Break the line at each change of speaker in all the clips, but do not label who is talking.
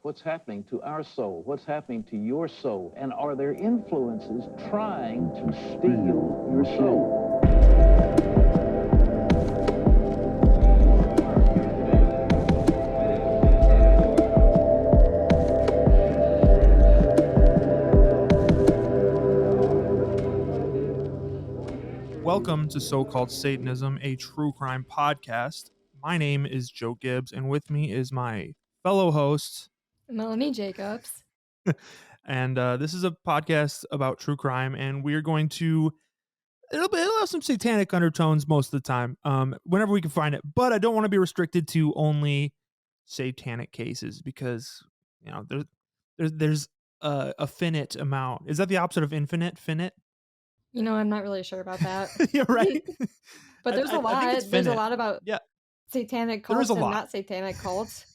What's happening to our soul? What's happening to your soul? And are there influences trying to steal your soul?
Welcome to So-Called Satanism, a true crime podcast. My name is Joe Gibbs, and with me is my fellow host,
Melanie Jacobs.
and this is a podcast about true crime, and we're going to it'll have some satanic undertones most of the time, whenever we can find it. But I don't want to be restricted to only satanic cases because there's a finite amount. Is that the opposite of infinite? Finite?
You know, I'm not really sure about that.
Yeah, right.
But there's a lot.
I think it's
There's a
finite.
lot about
Yeah,
satanic
there is
cults
a
and
lot.
not satanic cults.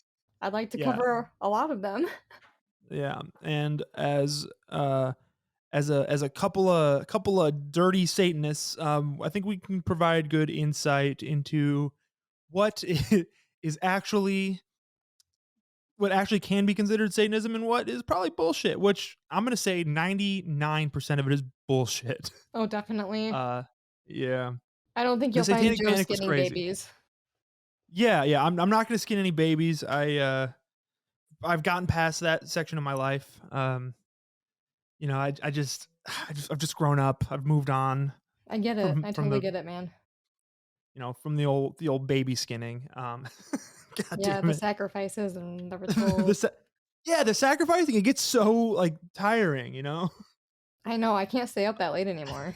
I'd like to
Yeah.
cover a lot of them.
Yeah, and as a couple of dirty Satanists, I think we can provide good insight into what is actually what actually can be considered Satanism and what is probably bullshit. Which I'm gonna say 99% of it is bullshit.
Oh, definitely.
Yeah,
I don't think
the
you'll find
Satanic
Joe
Panic was
skinning
crazy.
babies.
Yeah. I'm not gonna skin any babies. I've gotten past that section of my life. I've just grown up. I've moved on
I get it. I
from
totally
the
get it, man.
from the old baby skinning. God
Yeah,
damn
the
it.
sacrifices and the
the
rituals.
the sacrificing, it gets so like tiring,
I know. I can't stay up that late anymore.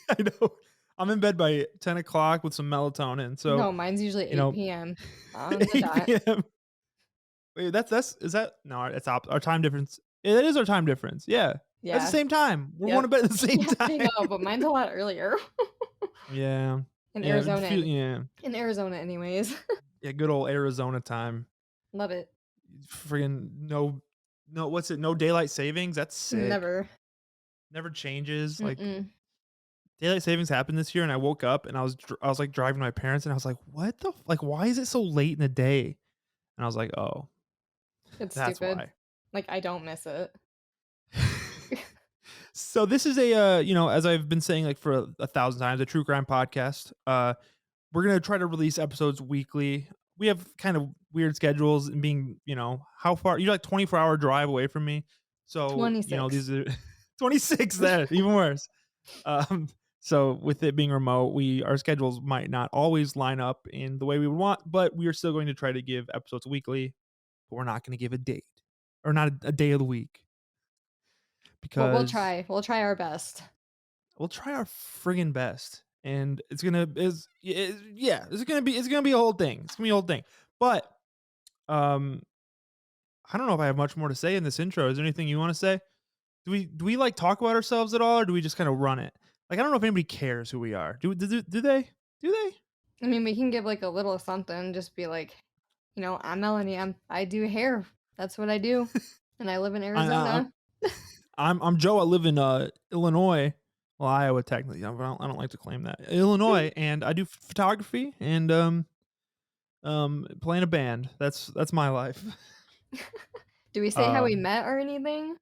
I know. I'm in bed by 10 o'clock with some melatonin. So,
No, mine's usually
you
8
know,
p.m. on the
8
dot.
p.m. Wait, is that no, it's our time difference. Yeah, that is our time difference. Yeah. That's the
Yeah.
same time. We're going to
Yep.
bed at the same
Yeah, I
time.
know, but mine's a lot earlier.
Yeah.
In
Yeah.
Arizona.
Yeah.
In Arizona, anyways.
Yeah. Good old Arizona time.
Love it.
Friggin' no, what's it? No daylight savings? That's sick.
Never.
Never changes. Like
Mm-mm.
daylight savings happened this year, and I woke up and I was like driving my parents, and I was like, "What the like? Why is it so late in the day?" And I was like, "Oh,
It's
that's
stupid.
why."
Like, I don't miss it.
So this is as I've been saying like for a thousand times, a true crime podcast. We're gonna try to release episodes weekly. We have kind of weird schedules, and being how far you're like 24-hour drive away from me, so
26.
these are 26 there, even worse. Um, so with it being remote, our schedules might not always line up in the way we would want, but we are still going to try to give episodes weekly. But we're not going to give a date or not a day of the week
But we'll
because
try. We'll try our best.
we'll try our friggin' best, and it's gonna be a whole thing. It's gonna be a whole thing. But um, I don't know if I have much more to say in this intro. Is there anything you want to say? Do we like talk about ourselves at all, or do we just kind of run it? Like I don't know if anybody cares who we are. Do they? Do they?
I mean, we can give like a little something. Just be like, I'm Melanie. I do hair. That's what I do. And I live in
I,
Arizona.
I'm Joe. I live in Illinois. Well, Iowa technically. I don't like to claim that. Illinois, and I do photography and playing a band. That's my life.
Do we say how we
Um,
met or anything?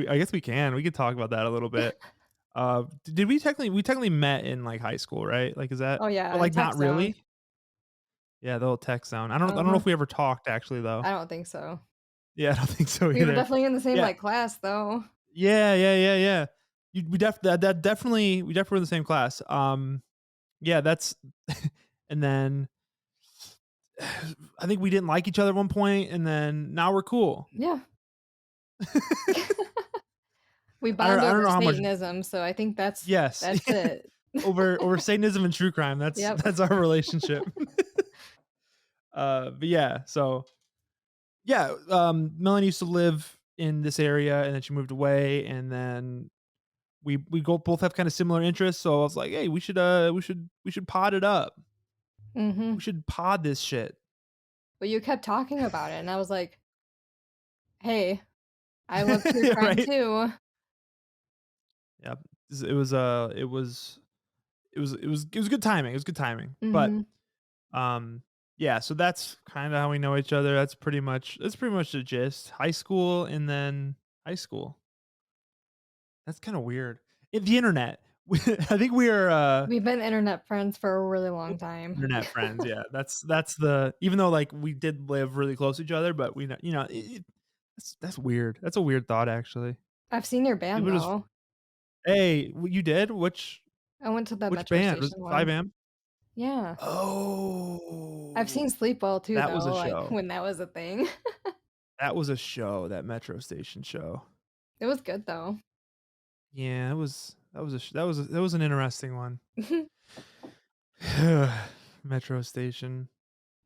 I guess we can. We could talk about that a little bit. Did we technically met in like high school, right? Like is that
Oh, yeah.
but
In
like
Tech
not
Zone.
really? Yeah, the whole tech sound. I don't know
Uh-huh.
if we ever talked actually though.
I don't think so.
Yeah, I don't think so
We were
either.
definitely in the same
Yeah.
like class, though.
Yeah. That definitely we definitely were in the same class. Yeah, that's and then I think we didn't like each other at one point, and then now we're cool.
Yeah. We bond
I don't
over
know how much.
Satanism, so I think that's
Yes,
it.
over Satanism and true crime.
Yep.
That's our relationship. But yeah, so yeah, Melanie used to live in this area, and then she moved away, and then we both have kind of similar interests. So I was like, hey, we should pod it up.
Mm-hmm.
We should pod this shit.
But you kept talking about it, and I was like, hey, I love true crime
Right?
too.
Yeah. It was good timing. It was good timing. But
Mhm.
um Yeah, so that's kind of how we know each other. That's pretty much the gist. High school and then high school. That's kind of weird. The internet. I think we are
We've been internet friends for a really
we're
long time.
internet friends. Yeah, that's the even though like we did live really close to each other, but that's weird. That's a weird thought actually.
I've seen your
It
band
was
though.
hey, you did
I went to the
which
metro
band was
station one.
5M?
Yeah. I've
Oh,
seen Sleepwell too
that was
though,
a
like
show.
when that was a thing.
That was a show. That metro station show.
It was good though.
Yeah, it was. That was an interesting one. Metro Station.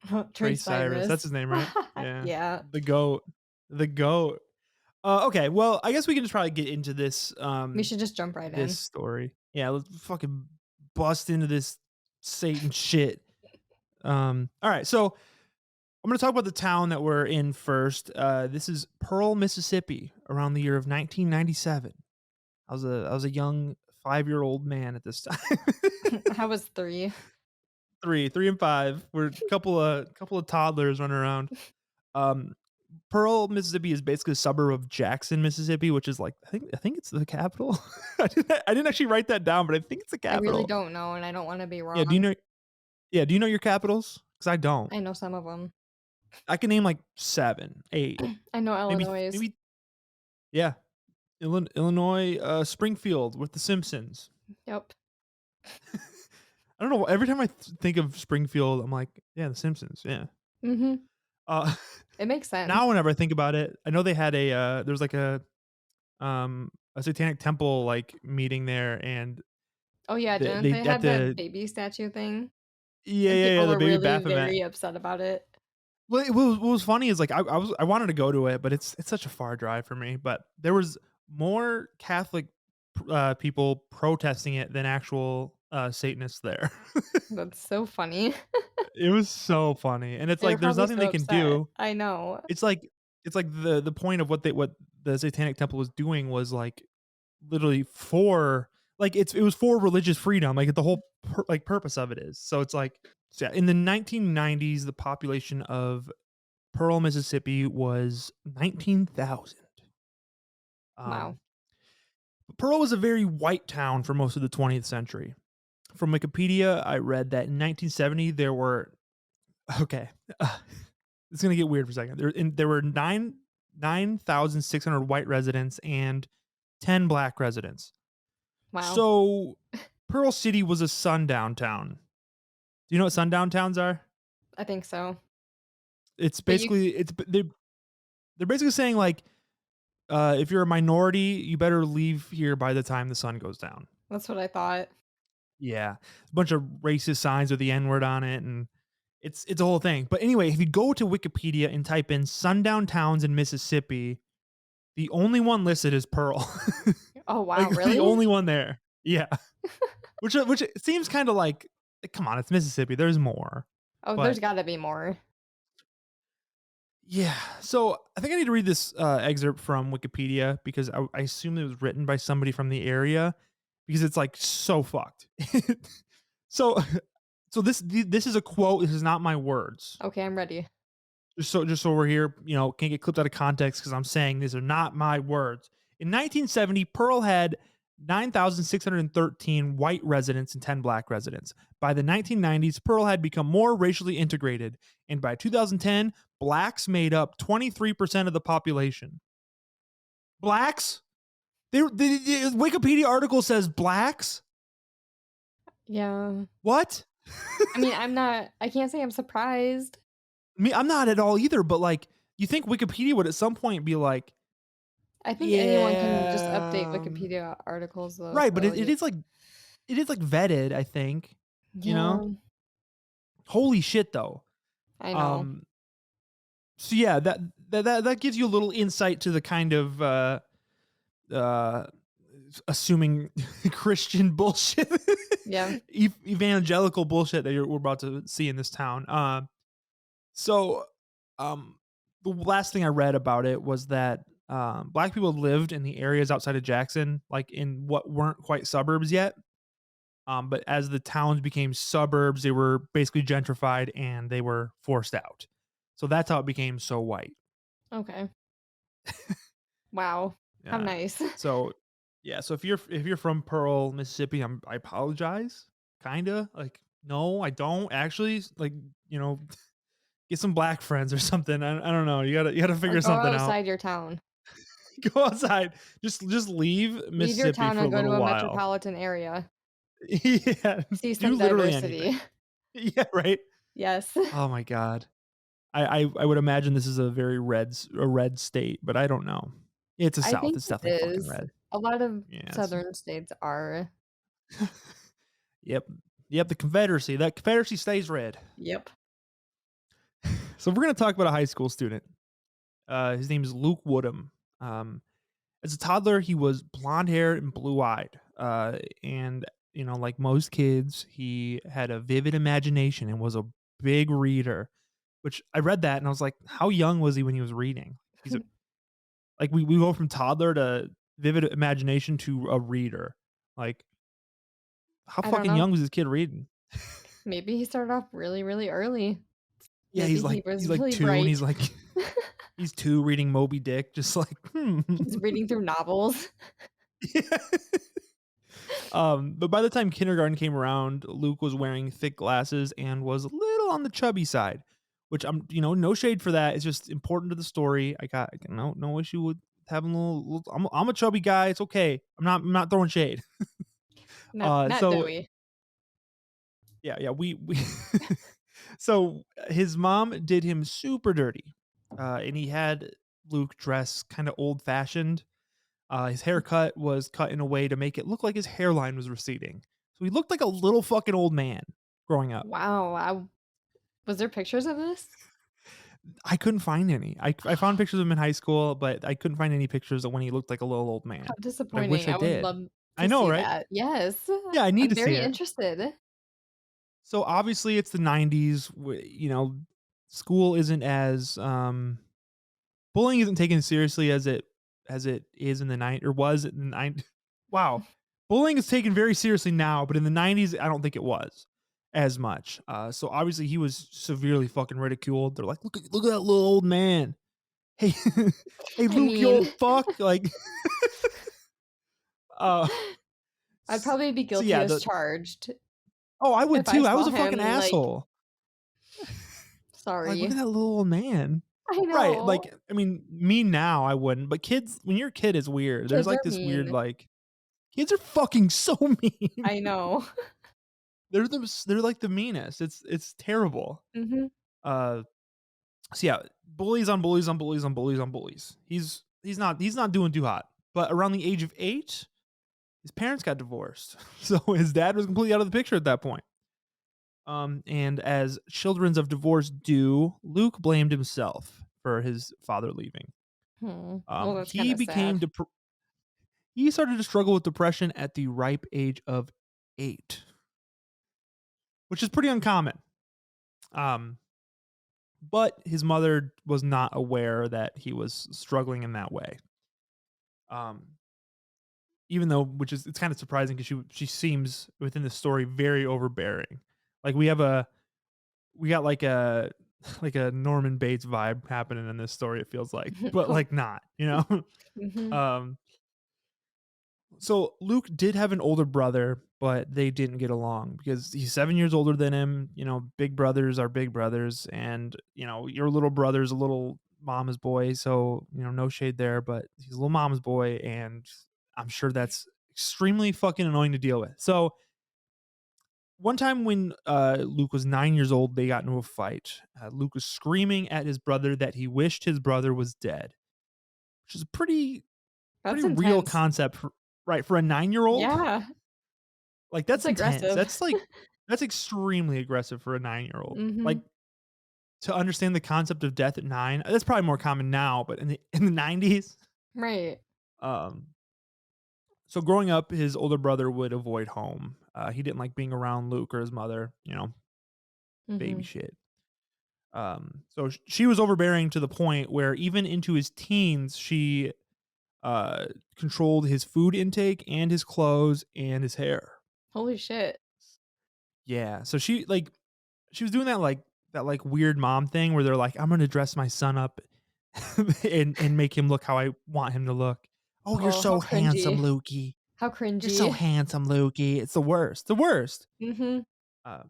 Trey
Trace Cyrus, that's
Cyrus.
his name, right? Yeah.
Yeah.
The GOAT. The GOAT. Okay, well, I guess we can just probably get into this,
We should just jump right
this
in.
story. Yeah, let's fucking bust into this Satan shit. Alright, so I'm gonna talk about the town that we're in first. This is Pearl, Mississippi, around the year of 1997. I was a young 5-year-old man at this time.
I was 3.
3 and 5. We're a couple of toddlers running around. Um, Pearl, Mississippi is basically a suburb of Jackson, Mississippi, which is like I think it's the capital. I didn't actually write that down, but I think it's the
I really
capital.
don't know, and I don't wanna be
Yeah, do you
wrong.
know do you know your capitals? Because I don't.
I know some of them.
I can name like 7, 8,
I know Illinois.
maybe yeah. Illinois, Springfield with the Simpsons.
Yep.
I don't know, every time I think of Springfield, I'm like, yeah, the Simpsons, yeah.
Mhm.
Uh,
It makes sense.
now whenever I think about it, I know they had there was like a satanic temple like meeting there and
Oh, yeah, didn't
they
they
at
have that
the
baby statue thing?
yeah,
And
yeah, yeah,
people
the
were
baby
really
Baphomet.
very upset about it.
Well, what was funny is like I wanted to go to it, but it's such a far drive for me. But there was more Catholic people protesting it than actual Satanists there.
That's so funny.
It was so funny, and it's
They were
like there's
probably
nothing
so
they can
upset.
do.
I know.
It's like the point of what the Satanic Temple was doing was like literally for like it was for religious freedom. Like the whole purpose of it is. So it's like so yeah, in the 1990s, the population of Pearl, Mississippi was 19,000.
Wow.
Um, Pearl was a very white town for most of the 20th century. From Wikipedia, I read that in 1970 there were okay. It's gonna get weird for a second. There were 9,600 white residents and 10 black residents.
Wow.
So Pearl City was a sundown town. Do you know what sundown towns are?
I think so.
It's
But you
basically they're basically saying like if you're a minority, you better leave here by the time the sun goes down.
that's what I thought.
Yeah, a bunch of racist signs with the N word on it, and it's a whole thing. But anyway, if you go to Wikipedia and type in sundown towns in Mississippi, the only one listed is Pearl.
Oh, wow,
Like the
really?
only one there. Yeah, which it seems kind of like come on, it's Mississippi. There's more,
Oh, there's
but
gotta be more.
yeah. So I think I need to read this excerpt from Wikipedia because I assume it was written by somebody from the area because it's like so fucked. so this is a quote. This is not my words.
Okay, I'm ready.
Just so we're here, can't get clipped out of context because I'm saying these are not my words. In 1970, Pearl had 9,613 white residents and 10 black residents. By the 1990s, Pearl had become more racially integrated, and by 2010, blacks made up 23% of the population. Blacks? The Wikipedia article says blacks?
Yeah.
What?
I mean, I can't say I'm surprised.
I'm not at all either, but like, you think Wikipedia would at some point be like,
I think anyone can just update
yeah,
Wikipedia articles though,
right, but
so
it is like vetted, I think. You know?
yeah,
Holy shit though.
I know.
Um so yeah, that gives you a little insight to the kind of uh assuming Christian bullshit.
Yeah.
Evangelical bullshit that we're about to see in this town. So the last thing I read about it was that black people lived in the areas outside of Jackson, like in what weren't quite suburbs yet. But as the towns became suburbs, they were basically gentrified and they were forced out. So that's how it became so white.
Okay. Wow. How
Yeah.
nice.
So yeah, so if you're from Pearl, Mississippi, I apologize. Kinda. Like, no, I don't actually. Like, you know, get some black friends or something. I don't know. You gotta
Or
figure
go
something out.
outside your town.
Go outside. Just leave
Leave your
Mississippi
town
for a
and go to
little
a
while.
metropolitan area.
Yeah.
See
Do
some
literally anything.
diversity.
Yeah, right.
Yes.
Oh my god. I would imagine this is a red state, but I don't know. It's a
I
South.
think
It's
it
definitely fucking
is.
red.
A lot of
Yes.
southern states are.
Yep. Yep. The Confederacy. That Confederacy stays red.
Yep.
So we're gonna talk about a high school student. His name is Luke Woodham. Um, as a toddler, he was blonde haired and blue eyed. And like most kids, he had a vivid imagination and was a big reader. Which I read that and I was like, how young was he when he was reading? He's a Like we go from toddler to vivid imagination to a reader. Like, how
I don't
fucking
know.
young was this kid reading?
Maybe he started off really, really early.
Yeah,
Maybe he
he's
was
like
really
2 and he's
bright.
like he's 2 reading Moby Dick, just like,
He's reading through novels.
Yeah. But by the time kindergarten came around, Luke was wearing thick glasses and was a little on the chubby side, which no shade for that. It's just important to the story. I got no issue with having I'm a chubby guy. It's okay. I'm not throwing shade.
Not
So
doughy.
yeah, we so his mom did him super dirty. And he had Luke dress kind of old fashioned. His haircut was cut in a way to make it look like his hairline was receding. So he looked like a little fucking old man growing up.
Wow. Was there pictures of this?
I couldn't find any. I found pictures of him in high school, but I couldn't find any pictures of when he looked like a little old
How
man. But I wish
disappointing.
I
I would
did.
love
I
to
know,
see
right?
that. Yes.
Yeah, I need
I'm
to see
very
it.
interested.
So obviously it's the 90s. School isn't as bullying isn't taken as seriously as it is in the night or was in the nine. Wow, bullying is taken very seriously now, but in the 90s, I don't think it was as much. So obviously he was severely fucking ridiculed. They're like, look at that little old man. Hey, hey,
I
Luke, you
mean,
old fuck. Like, uh,
I'd probably be
so
guilty
yeah,
as charged
I would
if I
too. I
saw
was a
him
fucking
like,
asshole. Like, look
sorry.
at that little old man.
I
Right.
know.
Like, I mean, me now, I wouldn't, but kids, when you're a kid, it's weird. There's
Kids
like
are
this weird,
mean.
like, kids are fucking so mean.
I know.
They're like the meanest. It's terrible.
Hmm.
Uh, so yeah, bullies on bullies on bullies on bullies on bullies. He's not doing too hot. But around the age of 8, his parents got divorced, so his dad was completely out of the picture at that point. And as children of divorce do, Luke blamed himself for his father leaving.
Well, that's kind
He
of sad.
he started to struggle with depression at the ripe age of 8, which is pretty uncommon. Um, but his mother was not aware that he was struggling in that way. Um, Even though, it's kind of surprising because she seems within the story very overbearing. Like we got like a like a Norman Bates vibe happening in this story. It feels like, but like not,
Hmm.
um. So Luke did have an older brother, but they didn't get along because he's 7 years older than him. Big brothers are big brothers, and your little brother's a little mama's boy. So no shade there, but he's a little mama's boy, and I'm sure that's extremely fucking annoying to deal with. So one time when Luke was 9 years old, they got into a fight. Luke was screaming at his brother that he wished his brother was dead, which is a pretty
That's
real
intense.
concept, right? For a 9-year-old,
Yeah.
like
That's
that's intense.
aggressive.
That's extremely aggressive for a 9-year-old. Like,
Hmm.
to understand the concept of death at 9, that's probably more common now, but in the 90s,
Right.
um, so growing up, his older brother would avoid home. He didn't like being around Luke or his mother. Baby
Hmm.
shit. So she was overbearing to the point where even into his teens, she controlled his food intake and his clothes and his hair.
Holy shit.
Yeah. So she was doing that like weird mom thing where they're like, I'm gonna dress my son up and make him look how I want him to look. Oh, you're
Oh, how
so handsome,
cringy.
Lukey.
How
You're so
cringy.
handsome, Lukey. It's the worst. The worst.
Mhm.
Uh,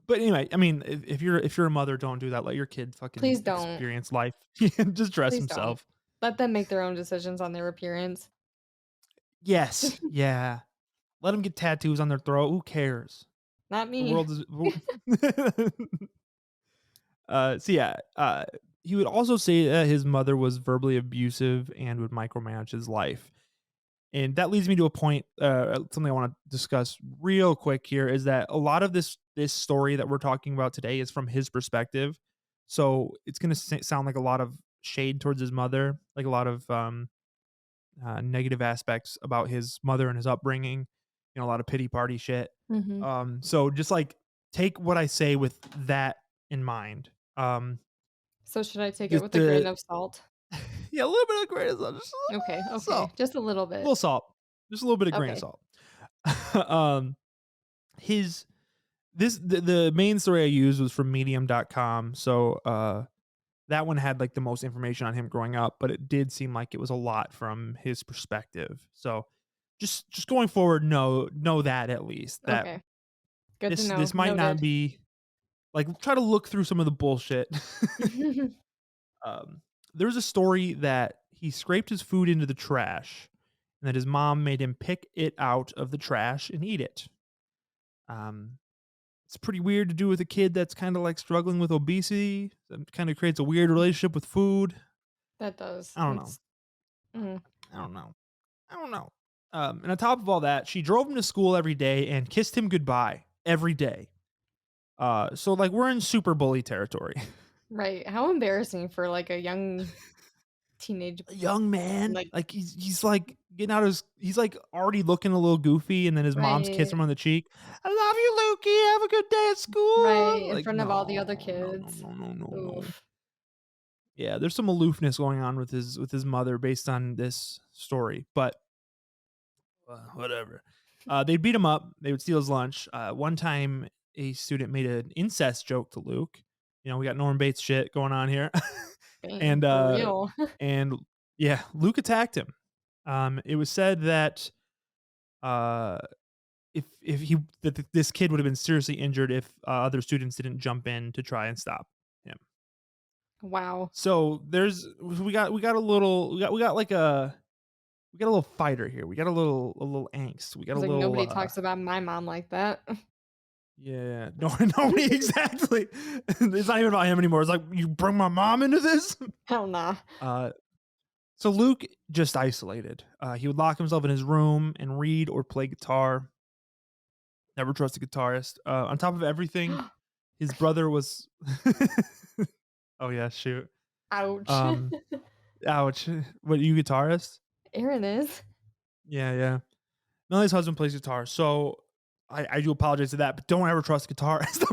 but anyway, I mean, if you're a mother, don't do that. Let your kid fucking
Please don't.
experience life. Just dress
Please don't.
himself.
Let them make their own decisions on their appearance.
Yes. Yeah. Let them get tattoos on their throat. Who cares?
Not
The
me.
world is. So yeah, he would also say that his mother was verbally abusive and would micromanage his life. And that leads me to a point, something I want to discuss real quick here is that a lot of this story that we're talking about today is from his perspective. So it's going to sound like a lot of shade towards his mother, like a lot of negative aspects about his mother and his upbringing, a lot of pity party shit.
Mhm.
So just like take what I say with that in mind.
So should I take it
The,
with a grain
the
of salt?
yeah, a little bit of grain of salt, just
Okay,
a little
okay.
salt,
Just a little
a
bit.
little salt, just a little bit of grain of
Okay.
salt. um, his the main story I used was from medium.com. So that one had like the most information on him growing up, but it did seem like it was a lot from his perspective. So just going forward, know that at least that
Okay. Good to
this
know.
might not
Noted.
be like try to look through some of the bullshit. um, there's a story that he scraped his food into the trash and that his mom made him pick it out of the trash and eat it. Um, it's pretty weird to do with a kid that's kind of like struggling with obesity. It kind of creates a weird relationship with food.
That does.
I don't know.
It's mm,
I don't know. I don't know. And on top of all that, she drove him to school every day and kissed him goodbye every day. So like we're in super bully territory.
right. How embarrassing for like a young teenage
A young man,
like
like he's like getting out his, he's like already looking a little goofy, and then his mom's kiss
right,
him on the cheek. I love you, Lukey. Have a good day at
right,
school.
in
Like
front of all the other
no, no, no,
kids.
no, no, no, no.
Oof.
Yeah, there's some aloofness going on with his mother based on this story, but whatever. They'd beat him up. They would steal his lunch. One time, a student made an incest joke to Luke. We got Norman Bates shit going on here,
Dang,
and
for real.
and yeah, Luke attacked him. It was said that uh, if he that this kid would have been seriously injured if other students didn't jump in to try and stop him.
Wow.
So we got a little we got like we got a little fighter here. We got a little angst. We got a
It's like
little
nobody talks about my mom like that.
yeah, no, nobody exactly. It's not even about him anymore. It's like you bring my mom into this.
Hell nah.
Uh, so Luke just isolated. He would lock himself in his room and read or play guitar. Never trust a guitarist. On top of everything, his brother was. Oh yeah, shoot.
Ouch.
Um, ouch. What you guitarist?
Aaron is.
Yeah, yeah. Melody's husband plays guitar, so I do apologize to that, but don't ever trust a guitarist.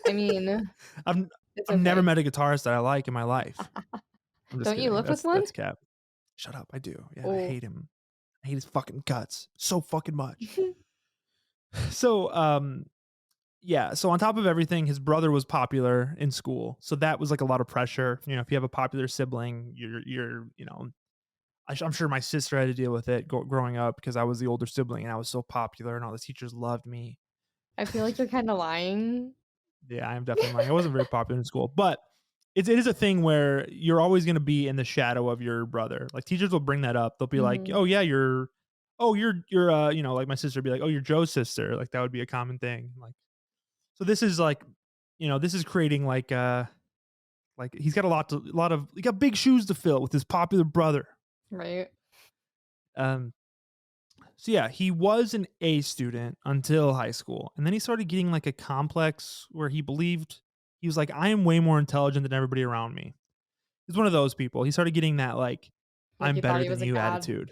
I mean,
I've
it's
I've never
okay.
met a guitarist that I like in my life. I'm just
Don't you
kidding.
live with one?
That's cap. Shut up. I do. Yeah, I
Oh.
hate him. I hate his fucking guts so fucking much. So, yeah. So on top of everything, his brother was popular in school, so that was like a lot of pressure. If you have a popular sibling, I'm sure my sister had to deal with it growing up because I was the older sibling and I was so popular and all the teachers loved me.
I feel like you're kind of lying.
Yeah, I am definitely lying. I wasn't very popular in school, but it is a thing where you're always going to be in the shadow of your brother. Like teachers will bring that up. They'll be like,
Mhm.
"Oh yeah, you're like my sister would be like, "Oh, you're Joe's sister." Like that would be a common thing. Like so this is like, this is creating like he's got he got big shoes to fill with his popular brother.
Right.
Um so yeah, he was an A student until high school. And then he started getting like a complex where he believed he was like, I am way more intelligent than everybody around me. He's one of those people. He started geting that like,
Like
I'm
you thought
better
he
than
was a
you
god.
attitude.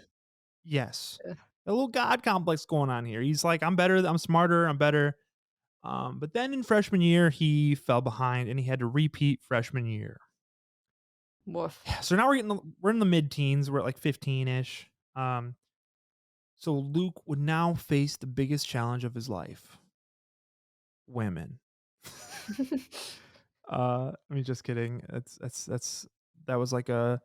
Yes.
Ugh.
A little God complex going on here. He's like, I'm better, I'm smarter, I'm better. But then in freshman year, he fell behind and he had to repeat freshman year.
Woof.
Yeah, so now we're in the mid teens. We're at like 15 ish. So Luke would now face the biggest challenge of his life: women. I mean, just kidding. That was like a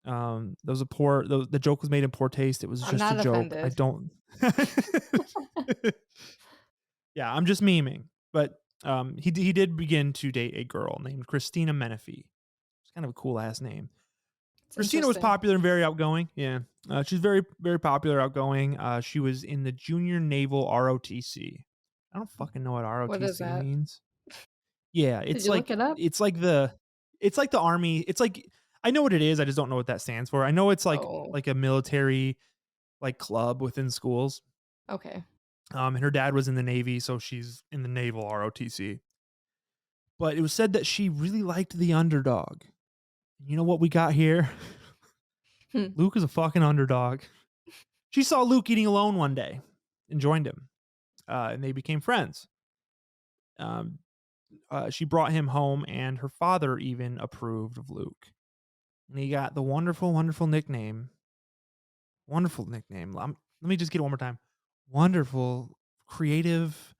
that was a poor. The joke was made in poor taste. It was
I'm
just a
not
joke. I
offended.
don't. Yeah, I'm just memeing. But he did begin to date a girl named Christina Menifee. It's kind of a cool ass name.
It's
Christina was
interesting.
popular and very outgoing. Yeah, she's very very popular, outgoing. She was in the Junior Naval ROTC. I don't fucking know what
What is
ROTC
that?
means. Yeah,
Did you look it up?
it's like the army. It's like I know what it is. I just don't know what that stands for. I know it's
Oh,
like a military like club within schools.
okay.
And her dad was in the Navy, so she's in the Naval ROTC. But it was said that she really liked the underdog. You know what we got here?
Hmm.
Luke is a fucking underdog. She saw Luke eating alone one day and joined him, and they became friends. Um, she brought him home, and her father even approved of Luke. And he got the wonderful, wonderful nickname. Wonderful nickname. Let me just get it one more time. Wonderful, creative,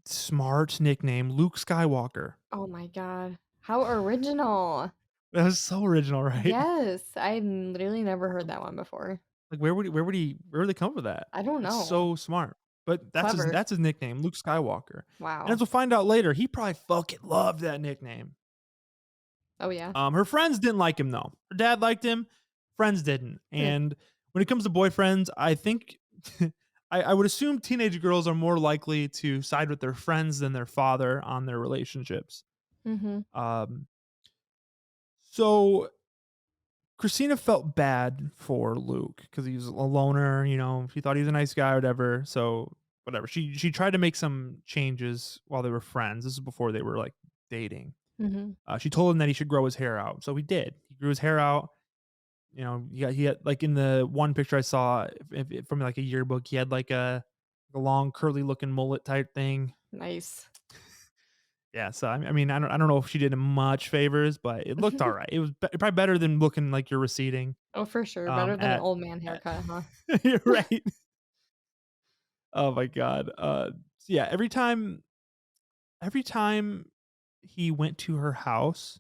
smart nickname, Luke Skywalker.
Oh my god. How original.
That was so original, right?
Yes, I literally never heard that one before.
Like, where would they come up with that?
I don't
That's
know.
so smart. But
Clever.
that's his nickname, Luke Skywalker. And as
Wow.
we'll find out later, he probably fucking loved that nickname.
Oh yeah.
Her friends didn't like him though. Her dad liked him, friends didn't.
Hmm.
And when it comes to boyfriends, I think I would assume teenage girls are more likely to side with their friends than their father on their relationships.
Mhm.
Um, so Christina felt bad for Luke because he was a loner. She thought he was a nice guy or whatever. So whatever. She tried to make some changes while they were friends. This is before they were like dating.
Mhm.
She told him that he should grow his hair out. So he did. He grew his hair out. He had like in the one picture I saw from like a yearbook, he had like a long curly looking mullet type thing.
Nice.
Yeah, so I mean, I don't know if she did him much favors, but it looked all right. It was probably better than looking like you're receding.
Oh, for sure. Better than an
At,
old man
at
haircut, huh?
You're right. Oh my god. So yeah, every time he went to her house,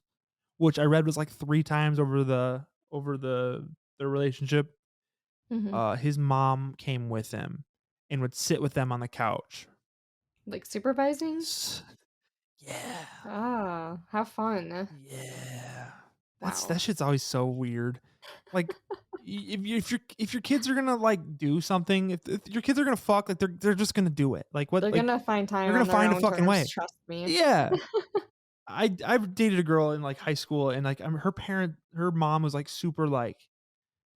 which I read was like 3 times over the their relationship,
Mhm.
his mom came with him and would sit with them on the couch.
Like supervising?
S Yeah.
Ah, how fun.
Yeah. That
Wow.
shit's always so weird. Like, if your kids are gonna, like, do something, if your kids are gonna fuck, like, they're just gonna do it. Like, what
They're
like,
gonna find
they're
time
gonna
on their
find a
own
fucking
terms,
way.
trust me.
Yeah. I've dated a girl in, like, high school, and, like, her mom was, like, super, like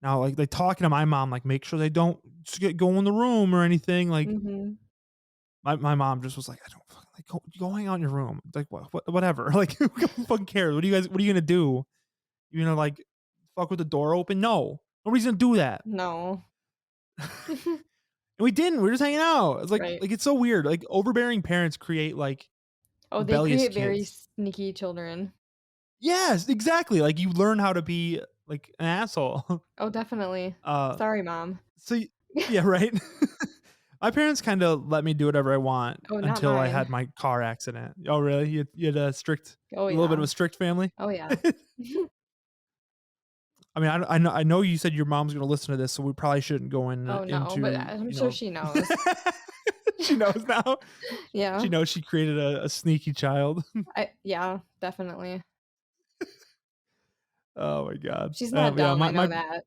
now, like, talking to my mom, like, make sure they don't go in the room or anything, like,
Mhm.
my mom just was like, "I don't fucking like, go hang out in your room." Like, whatever. Like, who fucking cares? What are you gonna do? You gonna, like, fuck with the door open? No. Nobody's gonna do that.
No.
And we didn't. We were just hanging out. It's
Right.
like, it's so weird. Like, overbearing parents create, like,
Oh, they
rebellious
create very
kids.
sneaky children.
Yes, exactly. Like, you learn how to be, like, an asshole.
Oh, definitely.
Uh,
Sorry, mom.
so y yeah, right? My parents kinda let me do whatever I want
Oh, not
until I
mine.
had my car accident. Oh, really? You had
Oh,
a little bit of
yeah.
a strict family?
Oh, yeah.
I mean, I know you said your mom's gonna listen to this, so we probably shouldn't go
Oh, no, but
into,
I'm sure she knows.
she knows now. She
Yeah.
knows she created a sneaky child.
Yeah, definitely.
Oh my god.
She's not
Yeah,
dumb, I know that.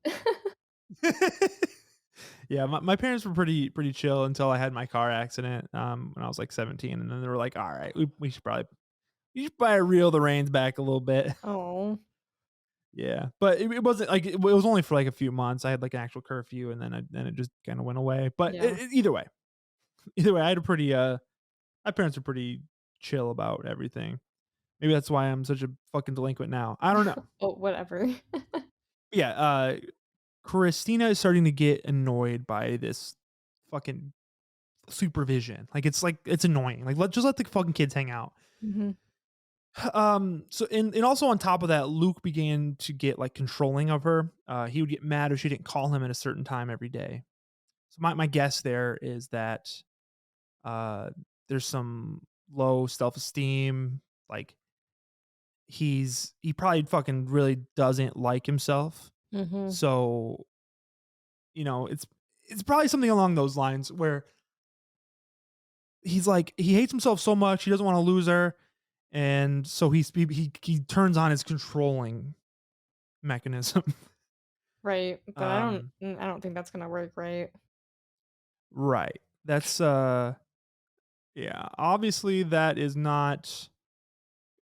yeah, my parents were pretty chill until I had my car accident, when I was, like, 17, and then they were like, "Alright, we should probably reel the reins back a little bit."
Oh,
Yeah, but it wasn't like it was only for, like, a few months. I had, like, an actual curfew, and then it just kinda went away. But
yeah.
either way, I had a pretty, my parents were pretty chill about everything. Maybe that's why I'm such a fucking delinquent now. I don't know.
Oh, whatever.
Yeah, Christina is starting to get annoyed by this fucking supervision. Like, it's annoying. Like, let the fucking kids hang out.
Mhm.
So and also on top of that, Luke began to get, like, controlling of her. He would get mad if she didn't call him at a certain time every day. So my guess there is that uh, there's some low self-esteem, like he probably fucking really doesn't like himself.
Mhm.
So, it's probably something along those lines where he's like he hates himself so much, he doesn't want to lose her, and so he turns on his controlling mechanism.
Right, but
um
I don't think that's gonna work, right?
right. That's yeah, obviously that is not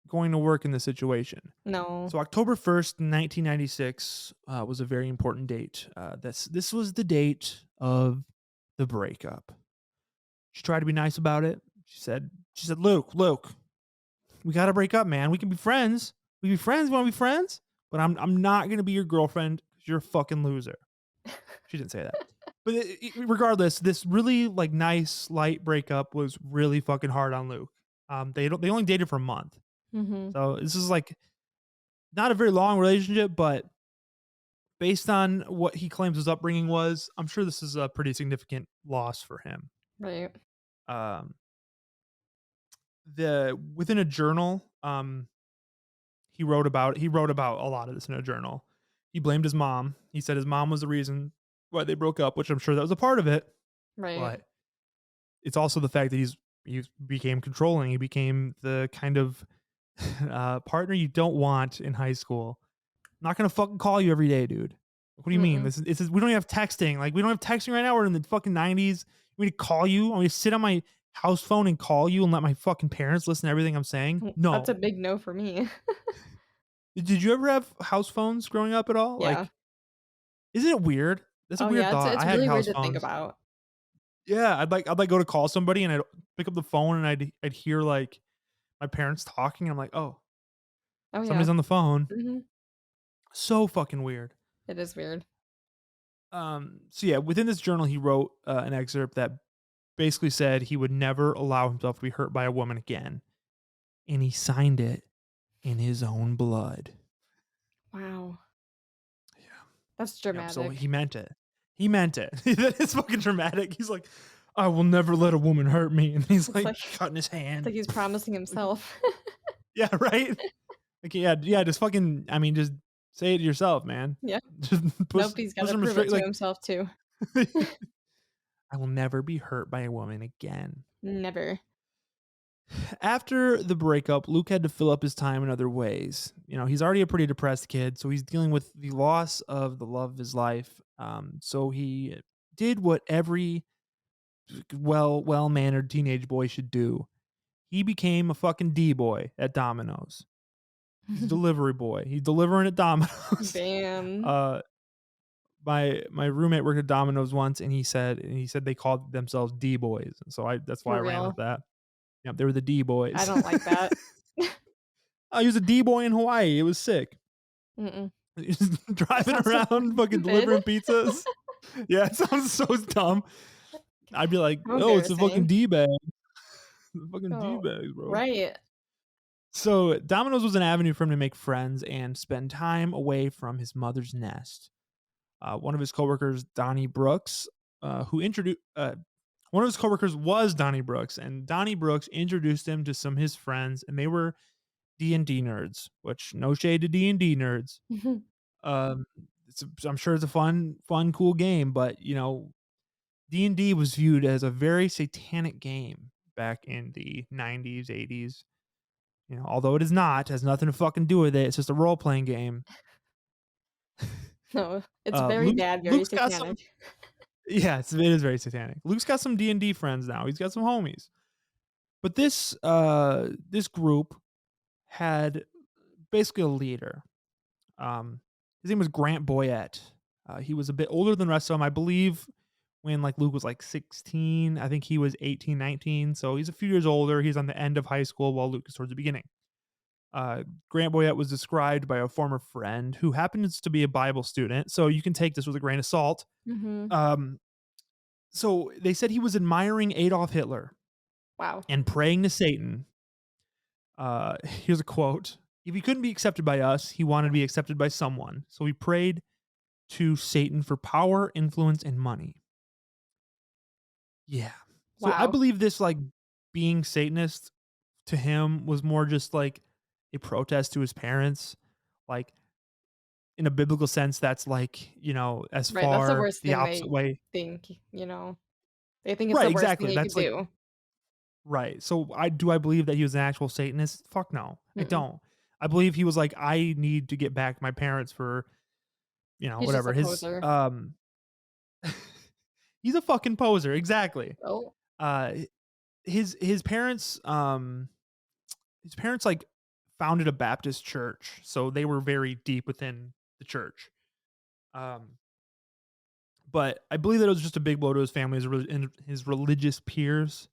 going to work in this situation.
No.
So October 1st, 1996 was a very important date. This was the date of the breakup. She tried to be nice about it. She said, Luke, we got to break up, man. We can be friends. We can be friends. You want to be friends? But I'm not going to be your girlfriend because you're a fucking loser. She didn't say that. But regardless, this really like nice light breakup was really fucking hard on Luke. They only dated for a month.
Mhm.
So this is like not a very long relationship, but based on what he claims his upbringing was, I'm sure this is a pretty significant loss for him.
Right.
Um, the within a journal, he wrote about a lot of this in a journal. He blamed his mom. He said his mom was the reason why they broke up, which I'm sure that was a part of it,
Right.
but it's also the fact that he became controlling. He became the kind of partner you don't want in high school. I'm not gonna fucking call you every day, dude. What do you mean?
Mm-mm.
This is we don't have texting. Like we don't have texting right now. We're in the fucking 90s. You want me to call you? I want me to sit on my house phone and call you and let my fucking parents listen to everything I'm saying?
That's a
No.
big no for me.
Did you ever have house phones growing up at all?
Yeah.
Like, isn't it weird? That's a
Oh,
weird
yeah,
thought. I
it's
had
really weird
house
to think
phones.
about.
Yeah, I'd like go to call somebody and I'd pick up the phone and I'd hear like my parents talking. I'm like, oh,
Oh, yeah.
somebody's on the phone.
Mhm.
So fucking weird.
It is weird.
So yeah, within this journal, he wrote an excerpt that basically said he would never allow himself to be hurt by a woman again, and he signed it in his own blood.
Wow.
Yeah.
That's
Yep. So
dramatic.
he meant it. He meant it. That is fucking dramatic. He's like, I will never let a woman hurt me, and he's
It's
like
like
cutting his
it's
hand.
like he's promising
Like,
himself.
yeah, right. Like, yeah. Just fucking. I mean, just say it yourself, man.
Yeah.
Just
Nope, he's
put
gotta
some
prove it
restrict.
to
Like,
himself too.
I will never be hurt by a woman again.
Never.
After the breakup, Luke had to fill up his time in other ways. He's already a pretty depressed kid, so he's dealing with the loss of the love of his life. So he did what every well-mannered teenage boy should do. He became a fucking D-boy at Domino's. He's a delivery boy. He's delivering at Domino's.
Damn.
uh, my roommate worked at Domino's once, and he said they called themselves D-boys. So that's why
For
I ran
real.
with that. Yep, they were the
I
D-boys.
don't like that.
I was a D-boy in Hawaii. It was sick.
Mm-mm.
Just
That
driving
sounds so
around, fucking
stupid.
delivering pizzas. Yeah, it sounds so dumb. I'd be like,
How
"Oh, it's a fucking
embarrassing.
D-bag. The fucking
Oh,
D-bags, bro."
right.
So Domino's was an avenue for him to make friends and spend time away from his mother's nest. One of his coworkers, Donnie Brooks, who introduced one of his coworkers was Donnie Brooks, and Donnie Brooks introduced him to some of his friends, and they were D&D nerds. Which no shade to D&D nerds. Um, I'm sure it's a fun, cool game, but D&D was viewed as a very satanic game back in the 90s, 80s. Although it is not, has nothing to fucking do with it. It's just a role playing game.
No, it's very bad, very
Luke's got some.
satanic.
Yeah, it is very satanic. Luke's got some D&D friends now. He's got some homies. But this group had basically a leader. His name was Grant Boyette. He was a bit older than the rest of them, I believe. When like Luke was like 16, I think he was 18, 19. So he's a few years older. He's on the end of high school while Luke is towards the beginning. Grant Boyette was described by a former friend who happens to be a Bible student. So you can take this with a grain of salt.
Mhm.
Um, so they said he was admiring Adolf Hitler
Wow.
and praying to Satan. Here's a quote. If he couldn't be accepted by us, he wanted to be accepted by someone. So he prayed to Satan for power, influence, and money. Yeah. So I
Wow.
believe this, like, being Satanist to him was more just like a protest to his parents. Like, in a biblical sense, that's like, as
Right, that's the
far
worst
the
thing
opposite
they
way.
think, you know? They think it's
Right,
the worst thing
exactly.
you could
That's like
do.
right. So I believe that he was an actual Satanist? Fuck no. I
Mm-mm.
don't. I believe he was like, I need to get back my parents for,
He's just
whatever.
a
His
poser.
he's a fucking poser, exactly.
Oh.
Uh his parents like founded a Baptist church, so they were very deep within the church. Um but I believe that it was just a big blow to his family and his religious peers.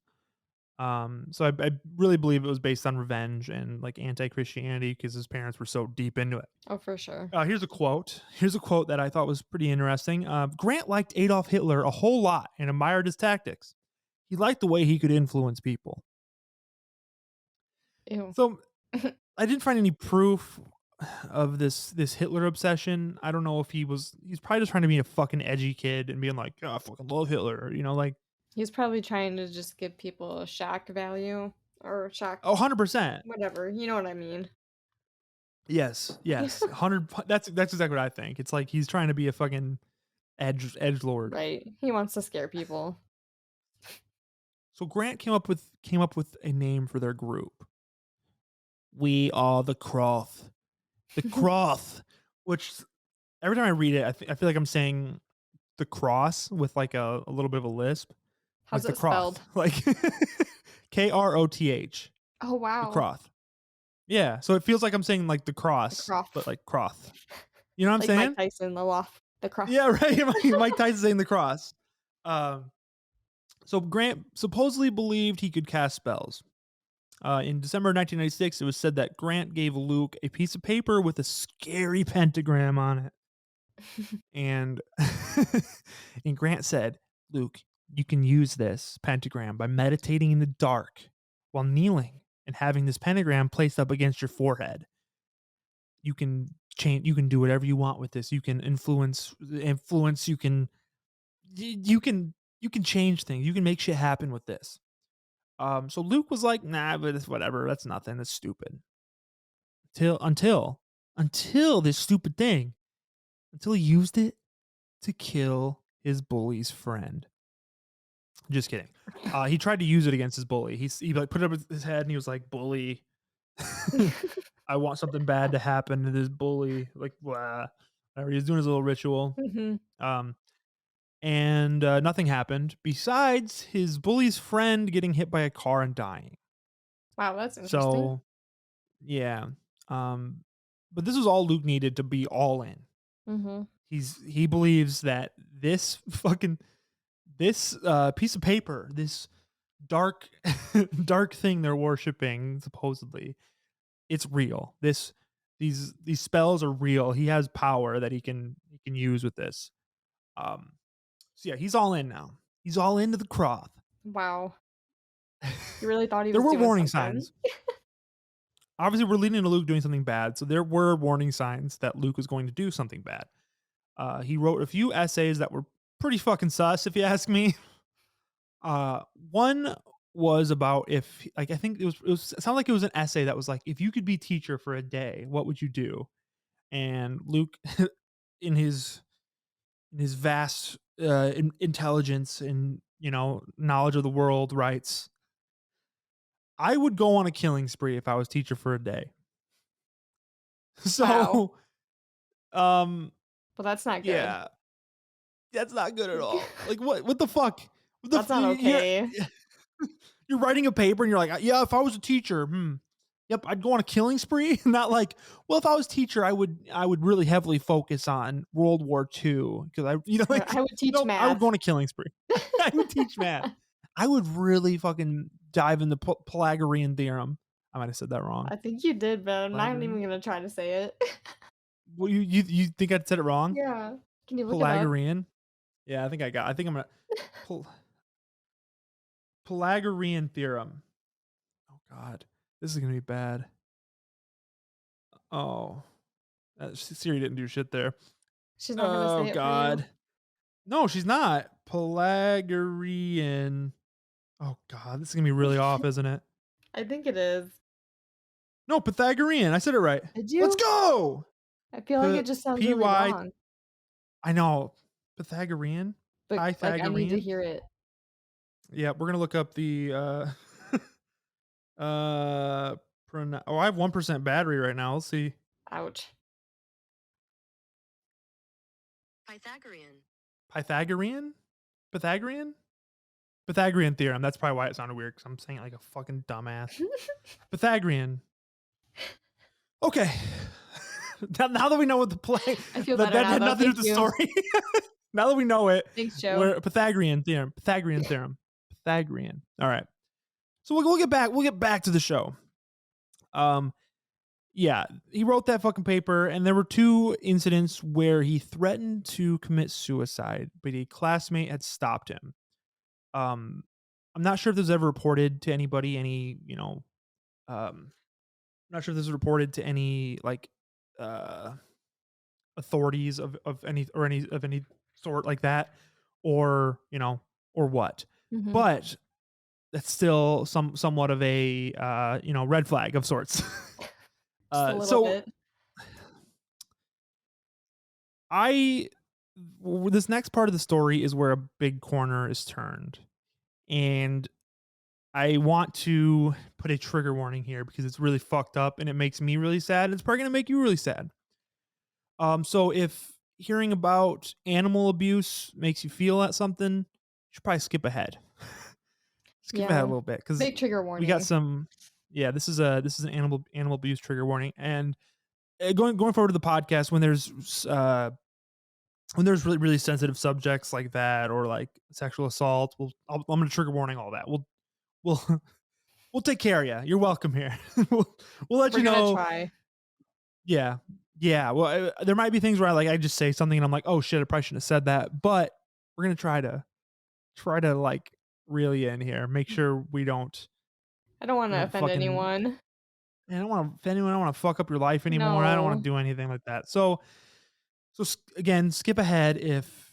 So I really believe it was based on revenge and like anti-Christianity because his parents were so deep into it.
Oh, for sure.
Here's a quote. Here's a quote that I thought was pretty interesting. Grant liked Adolf Hitler a whole lot and admired his tactics. He liked the way he could influence people.
Ew.
So I didn't find any proof of this Hitler obsession. I don't know if he's probably just trying to be a fucking edgy kid and being like, oh, I fucking love Hitler, like,
He's probably trying to just give people shock value or shock
oh, 100%.
whatever, you know what I mean?
Yes, yes. 100 that's exactly what I think. It's like he's trying to be a fucking edge lord.
Right. He wants to scare people.
So Grant came up with a name for their group. We are the Croth. The Croth, which every time I read it, I feel like I'm saying the cross with like a little bit of a lisp, like
How's
the
it
Croth,
spelled?
like Kroth,
Oh,
the
wow.
Croth. Yeah, so it feels like I'm saying like the
The
cross, but
Croft.
like Croth. You know what I'm
Like Mike
saying?
Tyson, the Loft. The
Yeah,
Croft.
right. Mike Tyson saying the cross. Um, so Grant supposedly believed he could cast spells. In December 1996, it was said that Grant gave Luke a piece of paper with a scary pentagram on it. And and Grant said, "Luke, you can use this pentagram by meditating in the dark while kneeling and having this pentagram placed up against your forehead. You can change. You can do whatever you want with this. You can influence. You can change things. You can make shit happen with this." So Luke was like, "Nah, but it's whatever. That's nothing. That's stupid." Until this stupid thing, until he used it to kill his bully's friend. Just kidding. He tried to use it against his bully. He like put it up his head and he was like, "Bully, I want something bad to happen to this bully." Like, blah. Whatever. He was doing his little ritual.
Mhm.
Um, and nothing happened besides his bully's friend getting hit by a car and dying.
Wow, that's interesting.
So yeah. Um, but this was all Luke needed to be all in.
Mhm.
He believes that this piece of paper, this dark dark thing they're worshiping supposedly, it's real. These spells are real. He has power that he can use with this. Um so yeah, he's all in now. He's all into the Croth.
Wow. You really thought he
There
was
were
doing
warning
something?
signs. Obviously, we're leading to Luke doing something bad, so there were warning signs that Luke was going to do something bad. He wrote a few essays that were pretty fucking sus, if you ask me. One was about if like I think it sounded like it was an essay that was like, if you could be teacher for a day, what would you do? And Luke, in his vast intelligence and knowledge of the world, writes, "I would go on a killing spree if I was teacher for a day."
Wow.
So, um,
Well, that's not good.
yeah, that's not good at all. Like, what the fuck? What the
That's not okay.
you're writing a paper and you're like, yeah, if I was a teacher, yep, I'd go on a killing spree. Not like, well, if I was teacher, I would really heavily focus on World War II because like,
I would teach
nope, I would
math.
go on a killing spree. I would teach math. I would really fucking dive into Pythagorean theorem. I might have said that wrong.
I think you did, but I'm not
Pythagorean.
even gonna try to say it.
Well, you think I said it wrong?
Yeah. Can you look it up?
Pythagorean. Yeah, I think I'm gonna Pyl- Pythagorean theorem. Oh God, this is gonna be bad. Oh, Siri didn't do shit there.
She's not gonna
Oh
say it for you?
God, No, she's not. Pelagarian. Oh God, this is gonna be really off, isn't it?
I think it is.
No, Pythagorean. I said it right.
Did
Let's
you?
go.
I feel like it just sounds
P
really
Y.
wrong,
I know. Pythagorean.
but like I need to
Pythagorean.
hear it.
Yeah, we're gonna look up the uh oh, I have 1% battery right now. Let's see.
Ouch.
Pythagorean.
Pythagorean? Pythagorean? Pythagorean theorem. That's probably why it sounded weird, because I'm saying it like a fucking dumbass. Pythagorean. Okay. Now that we know what the play,
I feel
that
better now,
had
though.
nothing to do with the
Thank
story. Now that we know it,
Thanks, Joe.
we're Pythagorean theorem. Pythagorean theorem. Pythagorean. All right. So we'll get back. We'll get back to the show. Yeah, he wrote that fucking paper, and there were 2 incidents where he threatened to commit suicide, but a classmate had stopped him. I'm not sure if this was ever reported to anybody, I'm not sure if this was reported to any uh authorities of any sort like that, or or what.
Mhm.
But that's still somewhat of a red flag of sorts.
Just a little bit.
This next part of the story is where a big corner is turned, and I want to put a trigger warning here because it's really fucked up and it makes me really sad. And it's probably gonna make you really sad. So if hearing about animal abuse makes you feel at something, you should probably skip ahead. Skip ahead a little bit, because
Big trigger warning.
we got some. Yeah, this is an animal abuse trigger warning, and going forward to the podcast, when there's really sensitive subjects like that, or like sexual assault, I'm going to trigger warning all that. We'll we'll take care of you. You're welcome here. we'll let you
We're gonna
know.
try.
Yeah. Well, there might be things where I just say something and I'm like, oh shit, I probably shouldn't have said that. But we're gonna try to like reel you in here. Make sure we don't.
I don't want to
don't
offend
fucking-
anyone.
I don't want to offend anyone. I don't want to fuck up your life anymore. I don't want
No.
to do anything like that. So again, skip ahead if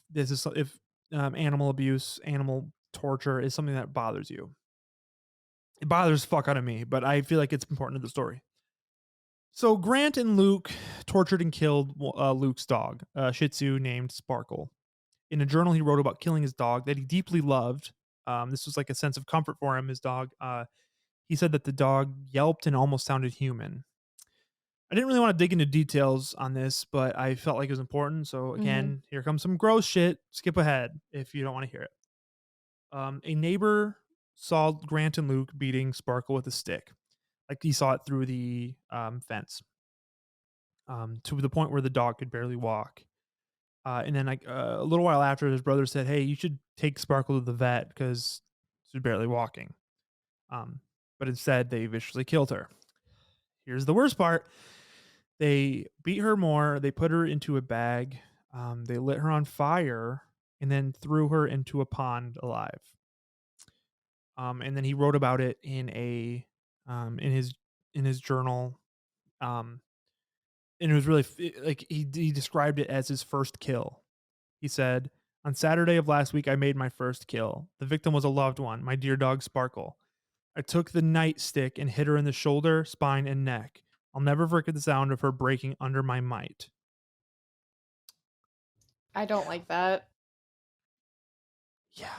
animal abuse, animal torture is something that bothers you. It bothers the fuck out of me, but I feel like it's important to the story. So Grant and Luke tortured and killed Luke's dog, a Shih Tzu named Sparkle. In a journal he wrote about killing his dog that he deeply loved. This was like a sense of comfort for him, his dog. He said that the dog yelped and almost sounded human. I didn't really want to dig into details on this, but I felt like it was important. So again, here comes some gross shit. Skip ahead if you don't want to hear it. A neighbor saw Grant and Luke beating Sparkle with a stick. Like he saw it through the fence, to the point where the dog could barely walk. And then a little while after, his brother said, "Hey, you should take Sparkle to the vet because she's barely walking." But instead, they viciously killed her. Here's the worst part. They beat her more. They put her into a bag. They lit her on fire and then threw her into a pond alive. And then he wrote about it in his journal. And it was really he described it as his first kill. He said, "On Saturday of last week, I made my first kill. The victim was a loved one, my dear dog Sparkle. I took the nightstick and hit her in the shoulder, spine, and neck. I'll never forget the sound of her breaking under my might."
I don't like that.
Yeah.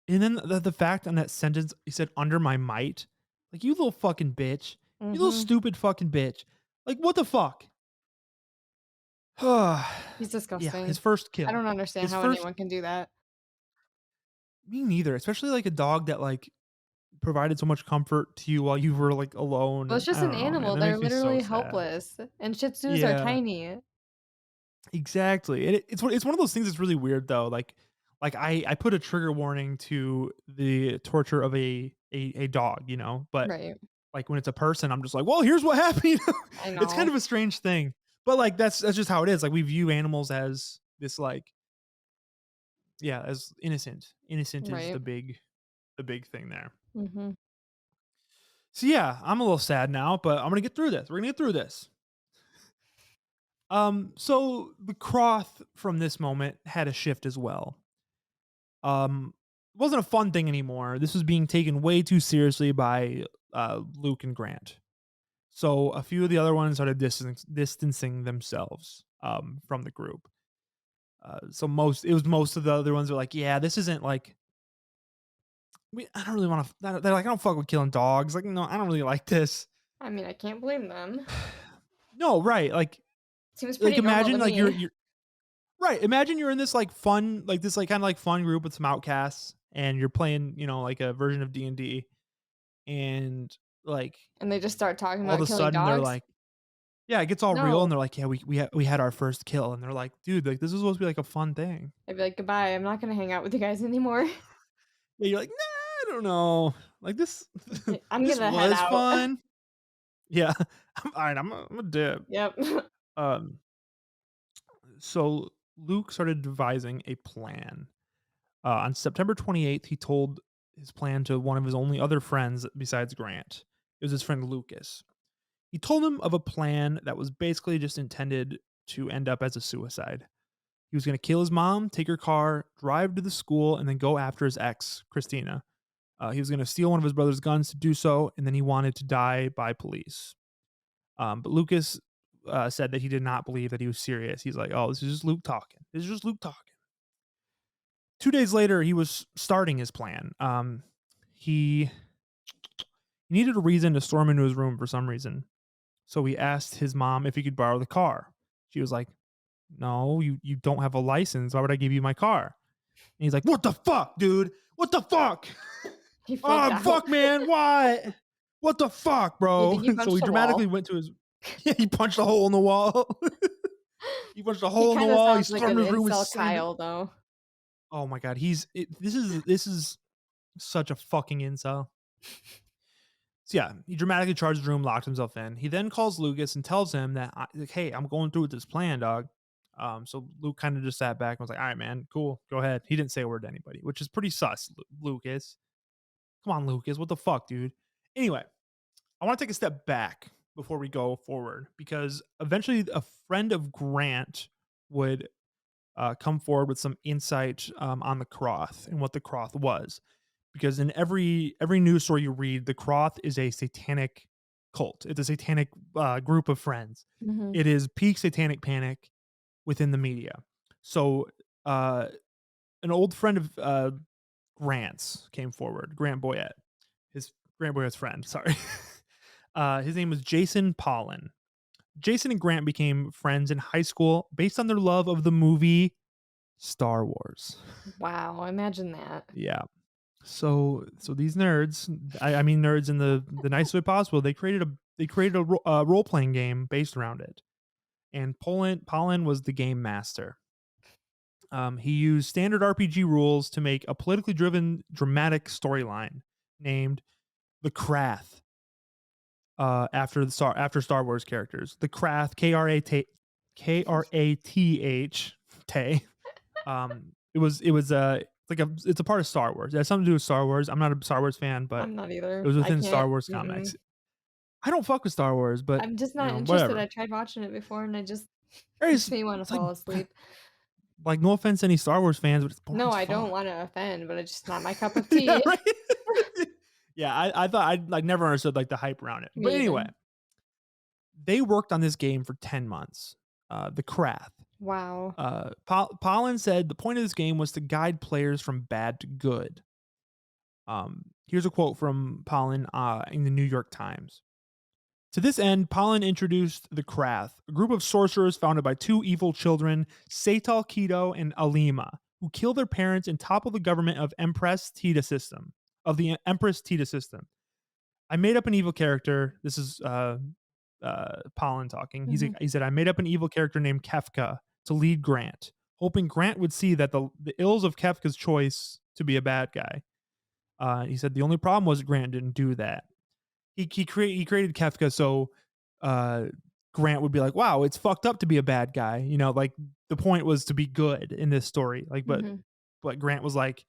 And then the fact on that sentence, he said, "under my might." Like, you little fucking bitch. You little stupid fucking bitch. Like, what the fuck?
He's disgusting.
Yeah, his first kill.
I don't understand how anyone can do that.
Me neither. Especially like a dog that like provided so much comfort to you while you were like alone.
Well, it's just
I
an
don't know, man.
animal.
That
They're
makes me so
literally
sad.
helpless. And Shih Tzus
Yeah.
are tiny.
Exactly. And it's one of those things that's really weird though. Like I put a trigger warning to the torture of a dog, but
Right.
like when it's a person, I'm just like, well, here's what happened.
I know.
It's kind of a strange thing. But like that's just how it is. Like we view animals as this as innocent. Innocent is
Right.
the big thing there.
Mm-hmm.
So yeah, I'm a little sad now, but I'm gonna get through this. We're gonna get through this. So the Croth from this moment had a shift as well. It wasn't a fun thing anymore. This was being taken way too seriously by Luke and Grant. So a few of the other ones started distancing themselves from the group. Most of the other ones are like, yeah, this isn't like. I don't really want to. They're like, I don't fuck with killing dogs. Like, no, I don't really like this.
I mean, I can't blame them.
No, right?
Seems pretty normal
imagine
to
like
me.
you're right. Imagine you're in this like fun, like this like kind of like fun group with some outcasts, and you're playing, like a version of D&D, and like
And they just start talking
all of
about
a
killing
sudden they're
dogs.
like, yeah, it gets all real, and
No.
they're like, yeah, we had our first kill, and they're like, dude, like this is supposed to be like a fun thing.
I'd be like, goodbye. I'm not gonna hang out with you guys anymore.
Yeah, you're like, nah, I don't know, like this,
I'm
this
gonna head
was
out.
fun. Yeah, all right, I'm a dip.
Yep.
Um, so Luke started devising a plan. On September 28th, he told his plan to one of his only other friends besides Grant. It was his friend Lucas. He told him of a plan that was basically just intended to end up as a suicide. He was going to kill his mom, take her car, drive to the school, and then go after his ex, Christina. He was going to steal one of his brother's guns to do so, and then he wanted to die by police. But Lucas said that he did not believe that he was serious. He's like, oh, this is just Luke talking. This is just Luke talking. 2 days later, he was starting his plan. He needed a reason to storm into his room for some reason. So he asked his mom if he could borrow the car. She was like, no, you don't have a license. Why would I give you my car? And he's like, what the fuck, dude? What the fuck?
He flipped
Oh,
out.
fuck, man. What? What the fuck, bro?
Did you punch
So he
the
dramatically
wall?
went to his. Yeah, he punched a hole in the wall. He punched a
He
hole in the
kind of
wall. He
sounds like
stormed
an
his room and
incel
slammed it.
Kyle, though.
Oh my god, this is such a fucking incel. So yeah, he dramatically charged the room, locked himself in. He then calls Lucas and tells him that, like, hey, I'm going through with this plan, dog. So Luke kind of just sat back and was like, all right, man, cool, go ahead. He didn't say a word to anybody, which is pretty sus, Lucas. Come on, Lucas, what the fuck, dude? Anyway, I want to take a step back before we go forward, because eventually a friend of Grant would come forward with some insight on the Croth and what the Croth was. Because in every news story you read, the Croth is a satanic cult. It's a satanic group of friends.
Mm-hmm.
It is peak satanic panic within the media. So an old friend of Grant's came forward, Grant Boyette, Grant Boyette's friend, sorry. His name was Jason Pollan. Jason and Grant became friends in high school based on their love of the movie Star Wars.
Wow, imagine that.
Yeah. So these nerds, I mean nerds in the nicest way possible, they created a role playing game based around it, and Pollan was the game master. He used standard RPG rules to make a politically driven, dramatic storyline named the Krath. After Star Wars characters, the Krath, Krath. It's a part of Star Wars. It has something to do with Star Wars. I'm not a Star Wars fan, but
I'm not either.
it was within Star
can't.
Wars comics. I don't fuck with Star Wars, but
I'm just not interested.
whatever.
I tried watching it before, and it just
It's
makes me want to fall asleep.
Like, no offense to any Star Wars fans, but it's boring
No,
as
I don't
fuck.
want to offend, but it's just not my cup of tea.
Yeah, right? Yeah, I thought I like never understood like the hype around it.
Me
But
either.
anyway, they worked on this game for 10 months. The Krath.
Wow.
Pollan said the point of this game was to guide players from bad to good. Here's a quote from Pollan in the New York Times. To this end, Pollan introduced the Krath, a group of sorcerers founded by two evil children, Satal Keto and Alima, who kill their parents and topple the government of the Empress Teta system. I made up an evil character. This is Pollan talking. He said, I made up an evil character named Kefka to lead Grant, hoping Grant would see that the ills of Kefka's choice to be a bad guy. He said the only problem was Grant didn't do that. He created Kefka so Grant would be like, wow, it's fucked up to be a bad guy. Like the point was to be good in this story. Like, but Grant was like,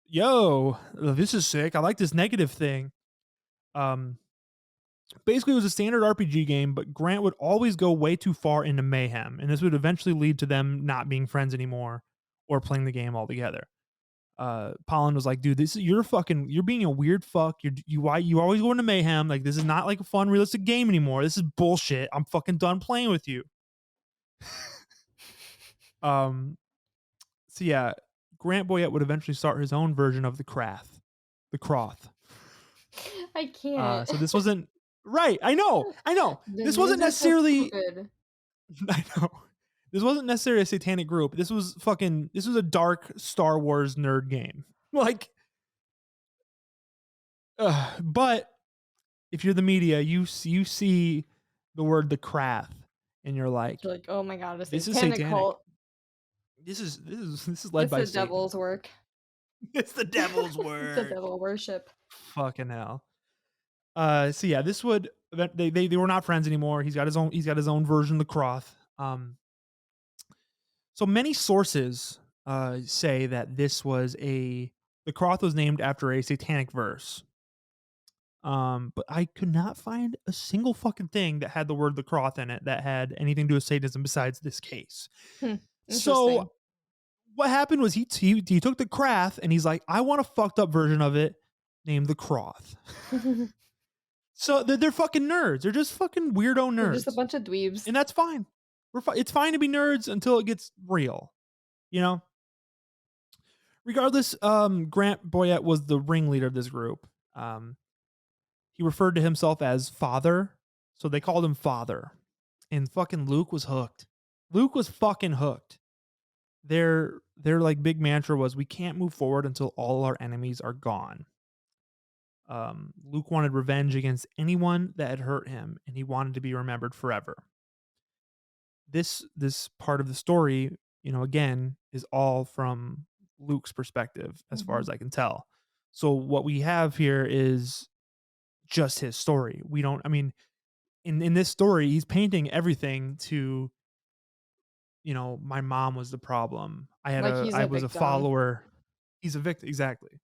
yo, this is sick. I like this negative thing. Basically, it was a standard RPG game, but Grant would always go way too far into mayhem, and this would eventually lead to them not being friends anymore or playing the game altogether. Pollen was like, dude, you're being a weird fuck. You always going to mayhem. Like, this is not like a fun, realistic game anymore. This is bullshit. I'm fucking done playing with you. So yeah, Grant Boyette would eventually start his own version of the Croth.
I can't.
So this wasn't right. I know.
The
This
names
wasn't
are so
necessarily.
stupid.
I know. This wasn't necessarily a satanic group. This was a dark Star Wars nerd game. Like, but if you're the media, you see the word the Krath, and you're like,
You're like, oh my god, a
this is
satanic
satanic.
cult.
This is led
It's
by
the
Satan.
devil's work.
It's the devil's
It's the
work.
devil worship.
Fucking hell. So yeah, this would they were not friends anymore. He's got his own version of the Croth. So many sources say that the Croth was named after a satanic verse. But I could not find a single fucking thing that had the word the Croth in it that had anything to do with Satanism besides this case.
Interesting.
So what happened was he took the Krath and he's like, I want a fucked up version of it named the Croth. So they're fucking nerds. They're just fucking weirdo nerds.
They're just a bunch of dweebs.
And that's fine. It's fine to be nerds until it gets real, you know? Regardless, Grant Boyette was the ringleader of this group. He referred to himself as Father, so they called him Father. And fucking Luke was hooked. Luke was fucking hooked. Their like big mantra was, we can't move forward until all our enemies are gone. Luke wanted revenge against anyone that had hurt him, and he wanted to be remembered forever. This part of the story, again, is all from Luke's perspective, as far as I can tell. So what we have here is just his story. In this story, he's painting everything to, my mom was the problem. I was a follower. He's a victim. Exactly.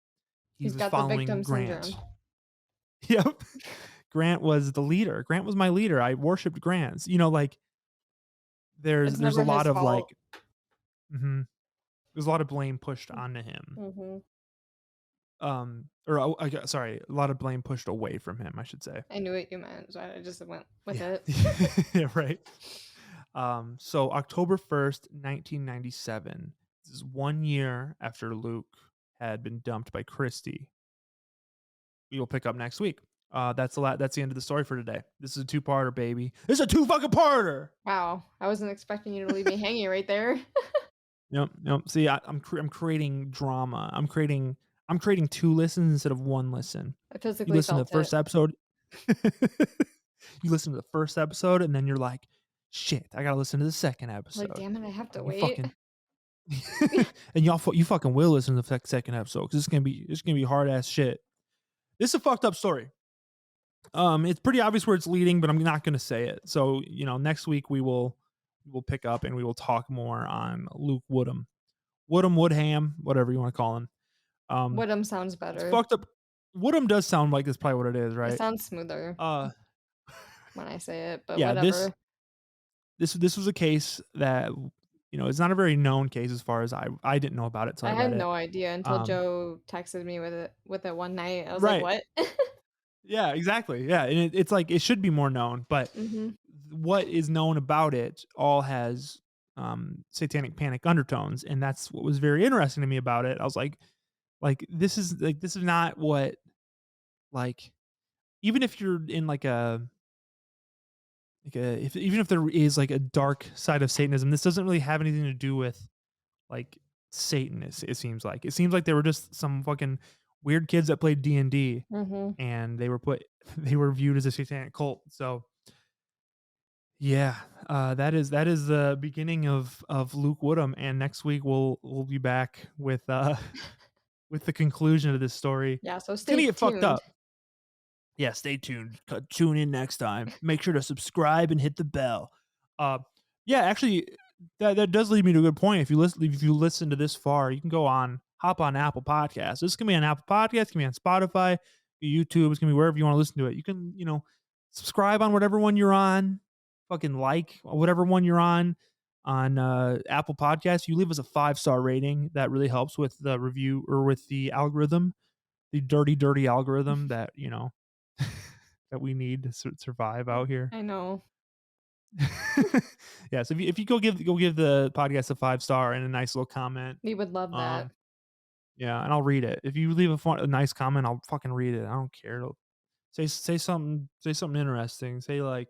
He's
was
got
following
the victim
Grant.
syndrome.
Yep. Grant was the leader. Grant was my leader. I worshipped Grant. There's a lot of like, there's a lot of blame pushed onto him. A lot of blame pushed away from him, I should say.
I knew what you meant, so I just went with it.
Yeah, right. So October 1st, 1997. This is 1 year after Luke had been dumped by Christy. We will pick up next week. That's the end of the story for today. This is a 2-parter, baby. This is a 2-fucking-parter.
Wow, I wasn't expecting you to leave me hanging right there.
Yep. See, I'm creating drama. I'm creating 2 listens instead of 1 listen.
I physically
You listen to
felt
the first
it.
episode. You listen to the first episode, and then you're like, shit, I gotta listen to the second episode.
Like, damn it, I have to
And
wait.
And you fucking will listen to the second episode, because it's gonna be hard ass shit. This is a fucked up story. It's pretty obvious where it's leading, but I'm not gonna say it. So next week we will pick up and we will talk more on Luke Woodham, Woodham, whatever you want to call him.
Woodham sounds better.
It's fucked up. Woodham does sound like it's probably what it is, right?
It sounds smoother when I say it, but
yeah,
whatever.
This was a case that it's not a very known case as far as I didn't know about it. So
I
I
had
read
no
it.
idea until Joe texted me with it one night. I was
Right.
like, what?
Yeah, exactly. Yeah, and it's like it should be more known, but what is known about it all has satanic panic undertones, and that's what was very interesting to me about it. I was like this is not what, like, even if you're in even if there is like a dark side of Satanism, this doesn't really have anything to do with like Satan. It seems like they were just some fucking weird kids that played D&D, and they were viewed as a satanic cult. So yeah, that is the beginning of Luke Woodham, and next week we'll be back with with the conclusion of this story.
Yeah, so
It's
stay
gonna get
tuned.
fucked up. Yeah, stay tuned. Tune in next time. Make sure to subscribe and hit the bell. Yeah, actually, that does lead me to a good point. If you listen to this far, you can hop on Apple Podcasts. This can be on Apple Podcasts, it can be on Spotify, YouTube. It's gonna be wherever you want to listen to it. You can, subscribe on whatever one you're on. Fucking like whatever one you're on. on Apple Podcasts, you leave us a 5-star rating. That really helps with the review or with the algorithm, the dirty algorithm that, you know, that we need to survive out here.
I know.
Yeah, so if you go give the podcast a 5-star and a nice little comment,
We would love that.
yeah, and I'll read it. If you leave a nice comment, I'll fucking read it. I don't care. Say something interesting. Say like,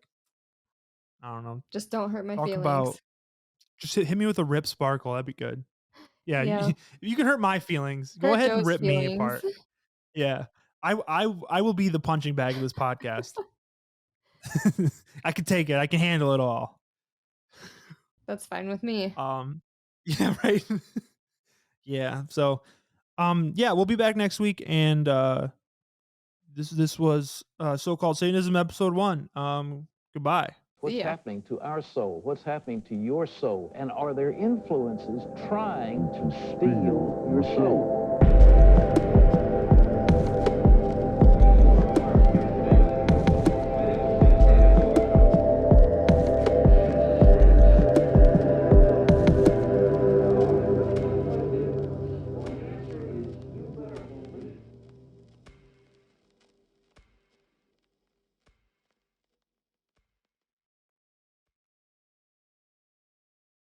I don't know.
Just don't hurt my
Talk
feelings.
about just hit me with a rip sparkle. That'd be good. Yeah,
Yeah.
you can hurt my feelings. Go
Hurt
ahead and
Joe's
rip me
feelings.
apart. Yeah, I will be the punching bag of this podcast. I can take it. I can handle it all.
That's fine with me.
Yeah, right. Yeah. So, yeah, we'll be back next week, and this was so-called Satanism episode 1. Goodbye.
What's
See ya.
happening to our soul? What's happening to your soul? And are there influences trying to steal your soul?